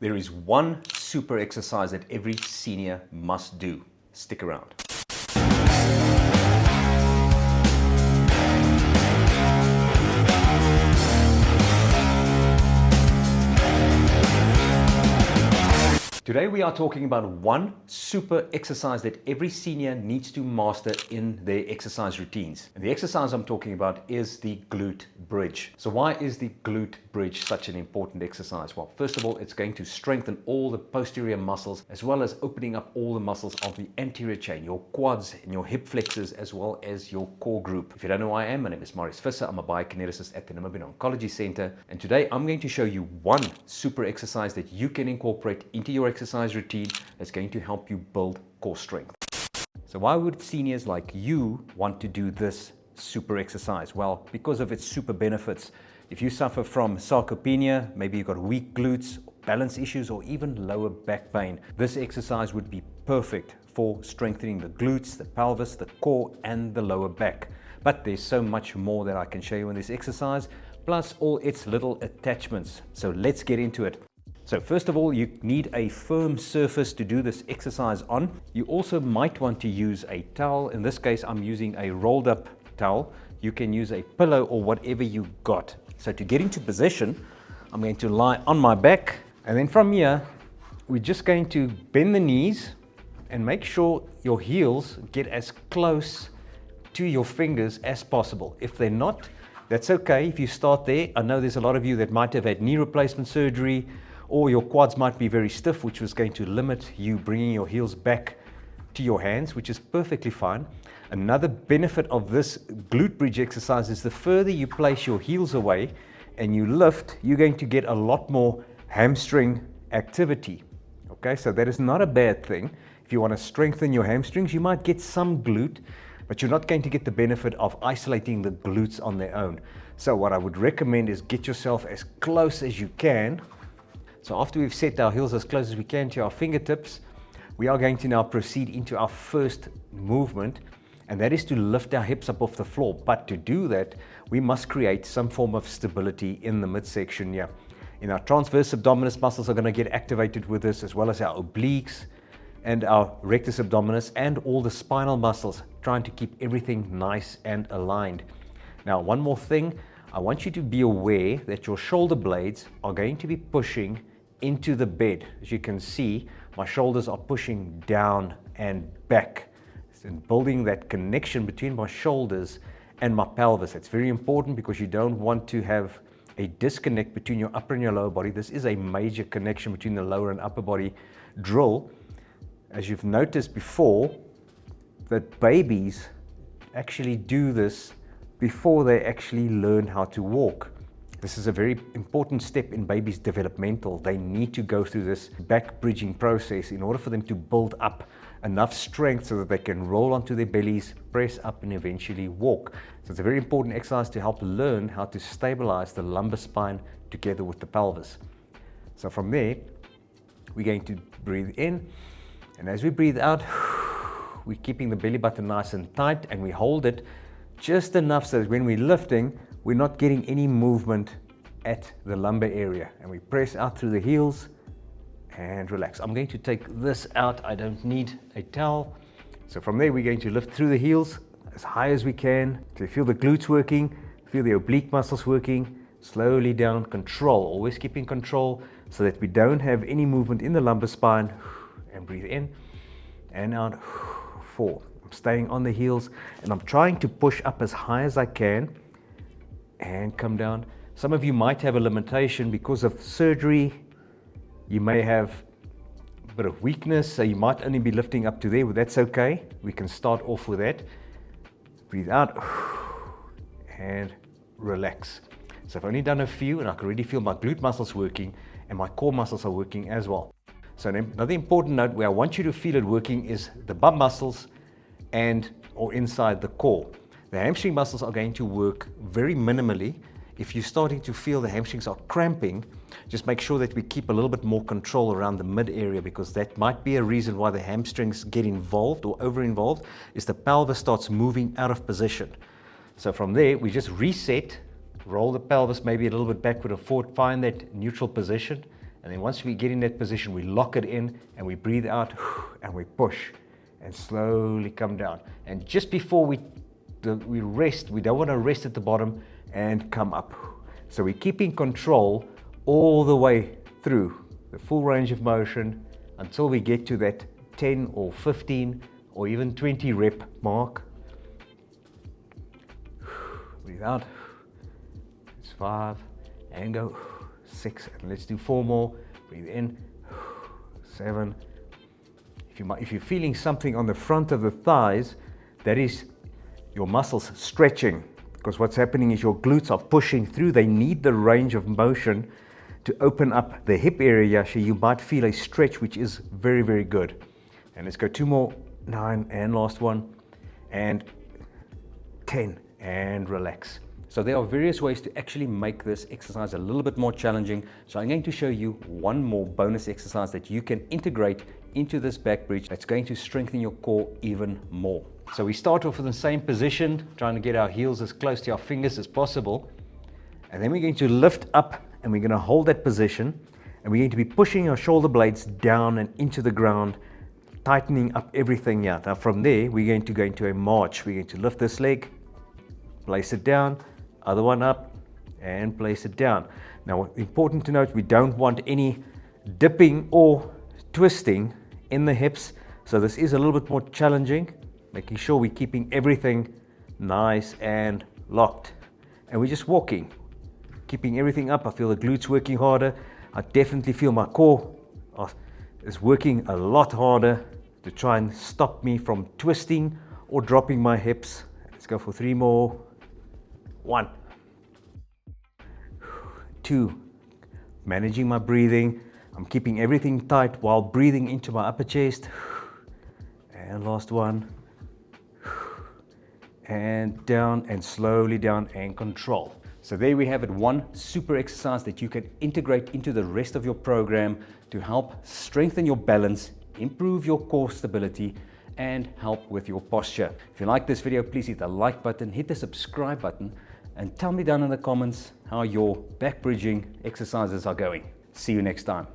There is one super exercise that every senior must do. Stick around. Today we are talking about one super exercise that every senior needs to master in their exercise routines. And the exercise I'm talking about is the glute bridge. So why is the glute bridge such an important exercise? Well, first of all, it's going to strengthen all the posterior muscles as well as opening up all the muscles of the anterior chain, your quads and your hip flexors as well as your core group. If you don't know who I am, my name is Marius Visser. I'm a biokineticist at the Oncology Center. And today I'm going to show you one super exercise that you can incorporate into your exercise routine that's going to help you build core strength. So why would seniors like you want to do this super exercise? Well, because of its super benefits. If you suffer from sarcopenia, maybe you've got weak glutes, balance issues, or even lower back pain, this exercise would be perfect for strengthening the glutes, the pelvis, the core, and the lower back. But there's so much more that I can show you in this exercise, plus all its little attachments. So let's get into it. So first of all, you need a firm surface to do this exercise on. You also might want to use a towel. In this case, I'm using a rolled up towel. You can use a pillow or whatever you got. So to get into position, I'm going to lie on my back. And then from here, we're just going to bend the knees and make sure your heels get as close to your fingers as possible. If they're not, that's okay. If you start there, I know there's a lot of you that might have had knee replacement surgery, or your quads might be very stiff, which was going to limit you bringing your heels back to your hands, which is perfectly fine. Another benefit of this glute bridge exercise is the further you place your heels away and you lift, you're going to get a lot more hamstring activity. Okay, so that is not a bad thing. If you want to strengthen your hamstrings, you might get some glute, but you're not going to get the benefit of isolating the glutes on their own. So what I would recommend is get yourself as close as you can. So after we've set our heels as close as we can to our fingertips, we are going to now proceed into our first movement, and that is to lift our hips up off the floor. But to do that, we must create some form of stability in the midsection here. And our transverse abdominis muscles are going to get activated with this, as well as our obliques and our rectus abdominis and all the spinal muscles, trying to keep everything nice and aligned. Now, one more thing, I want you to be aware that your shoulder blades are going to be pushing into the bed. As you can see, my shoulders are pushing down and back and building that connection between my shoulders and my pelvis. It's very important because you don't want to have a disconnect between your upper and your lower body. This is a major connection between the lower and upper body drill. As you've noticed before, that babies actually do this before they actually learn how to walk. This is a very important step in babies' developmental. They need to go through this back bridging process in order for them to build up enough strength so that they can roll onto their bellies, press up, and eventually walk. So it's a very important exercise to help learn how to stabilize the lumbar spine together with the pelvis. So from there, we're going to breathe in, and as we breathe out, we're keeping the belly button nice and tight, and we hold it just enough so that when we're lifting, we're not getting any movement at the lumbar area. And we press out through the heels and relax. I'm going to take this out. I don't need a towel. So from there, we're going to lift through the heels as high as we can. So feel the glutes working, feel the oblique muscles working, slowly down, control, always keeping control so that we don't have any movement in the lumbar spine. And breathe in and out, 4. I'm staying on the heels and I'm trying to push up as high as I can and come down. Some of you might have a limitation because of surgery. You may have a bit of weakness, so you might only be lifting up to there, but that's okay. We can start off with that. Breathe out and relax. So I've only done a few and I can already feel my glute muscles working and my core muscles are working as well. So another important note where I want you to feel it working is the bum muscles or inside the core. The hamstring muscles are going to work very minimally. If you're starting to feel the hamstrings are cramping, just make sure that we keep a little bit more control around the mid area, because that might be a reason why the hamstrings get involved or over involved, is the pelvis starts moving out of position. So from there, we just reset, roll the pelvis maybe a little bit backward or forward, find that neutral position, And then once we get in that position, we lock it in and we breathe out and we push and slowly come down. And just before we rest, we don't want to rest at the bottom and come up. So we're keeping control all the way through the full range of motion until we get to that 10 or 15 or even 20 rep mark. Breathe out. It's 5 and go 6, and let's do 4 more. Breathe in. 7. If you're feeling something on the front of the thighs, that is your muscles stretching, because what's happening is your glutes are pushing through. They need the range of motion to open up the hip area, so you might feel a stretch, which is very, very good. And let's go 2 more. 9 and last one, and 10, and relax. So there are various ways to actually make this exercise a little bit more challenging. So I'm going to show you one more bonus exercise that you can integrate into this back bridge that's going to strengthen your core even more. So we start off in the same position, trying to get our heels as close to our fingers as possible. And then we're going to lift up and we're going to hold that position. And we're going to be pushing our shoulder blades down and into the ground, tightening up everything here. Now from there, we're going to go into a march. We're going to lift this leg, place it down, other one up, and place it down. Now, important to note, we don't want any dipping or twisting in the hips. So this is a little bit more challenging, making sure we're keeping everything nice and locked. And we're just walking, keeping everything up. I feel the glutes working harder. I definitely feel my core is working a lot harder to try and stop me from twisting or dropping my hips. Let's go for 3 more. 1, 2, managing my breathing. I'm keeping everything tight while breathing into my upper chest. And last one. And down and slowly down and control. So there we have it, one super exercise that you can integrate into the rest of your program to help strengthen your balance, improve your core stability, and help with your posture. If you like this video, please hit the like button, hit the subscribe button, and tell me down in the comments how your back bridging exercises are going. See you next time.